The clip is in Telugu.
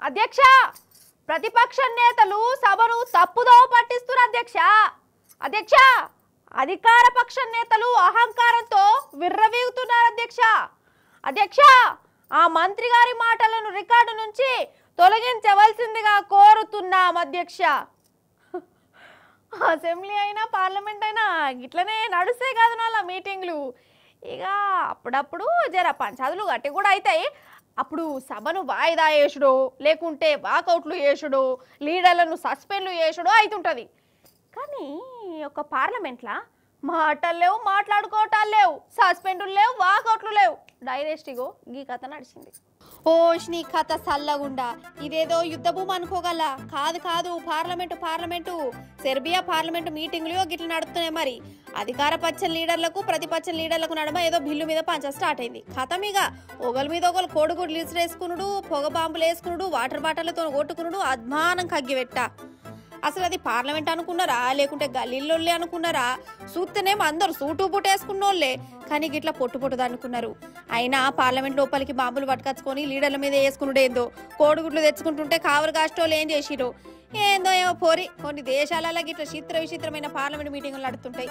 అధ్యక్ష ప్రతిపక్ష నేతలు సభను తప్పుదోవ పట్టిస్తున్నారు అధ్యక్ష. అధ్యక్ష అధికార పక్ష నేతలు అహంకారంతో విర్రవీగుతున్నారు అధ్యక్ష. అధ్యక్ష ఆ మంత్రి గారి మాటలను రికార్డు నుంచి తొలగించవలసిందిగా కోరుతున్నాం అధ్యక్ష. అసెంబ్లీ అయినా పార్లమెంట్ అయినా ఇట్లనే నడుస్తాయి కాదు వాళ్ళ మీటింగ్లు. ఇక అప్పుడప్పుడు జర పంచాదులు గట్టి కూడా అవుతాయి. అప్పుడు సభను వాయిదా వేసుడో లేకుంటే వాకౌట్లు చేసుడో లీడర్లను సస్పెండ్లు చేసుడో అవుతుంటుంది. కానీ ఒక పార్లమెంట్లా మాటలు లేవు, మాట్లాడుకోవటాలు లేవు, సస్పెండ్లు లేవు, వాకౌట్లు లేవు, డైరెక్ట్గో ఈ కథ నడిచింది. ఓష్ని కథ సల్లగుండా ఇదేదో యుద్ధ భూమి అనుకోగల. కాదు కాదు, పార్లమెంటు సెర్బియా పార్లమెంటు మీటింగ్లు గిట్ల నడుస్తున్నాయి. మరి అధికార పక్ష లీడర్లకు ప్రతిపక్ష లీడర్లకు నడుమ ఏదో బిల్లు మీద పంచ స్టార్ట్ అయింది. కథం ఇక ఒకరి మీద ఒకరు కోడిగుడ్లు ఇసిరేసుకునుడు, పొగ బాంబులు వేసుకునుడు, వాటర్ బాటిళ్లతో కొట్టుకునుడు, అద్మానం కగ్గిపెట్ట. అసలు అది పార్లమెంట్ అనుకున్నారా లేకుంటే గల్లీల్లోళ్ళే అనుకున్నారా? చూస్తేనేమో అందరు సూటు బూట వేసుకున్నోళ్లే, కానీ గిట్లా పొట్టు అనుకున్నారు. అయినా పార్లమెంట్ లోపలికి బాంబులు పట్టుకొచ్చుకొని లీడర్ల మీద వేసుకునుడేందో, కోడిగుడ్లు తెచ్చుకుంటుంటే కావరు కాస్టోళ్ళు ఏం చేసిరు ఏందో ఏమో పోరి. కొన్ని దేశాలలో గిట్లా చిత్ర విచిత్రమైన పార్లమెంట్ మీటింగులు నడుతుంటాయి.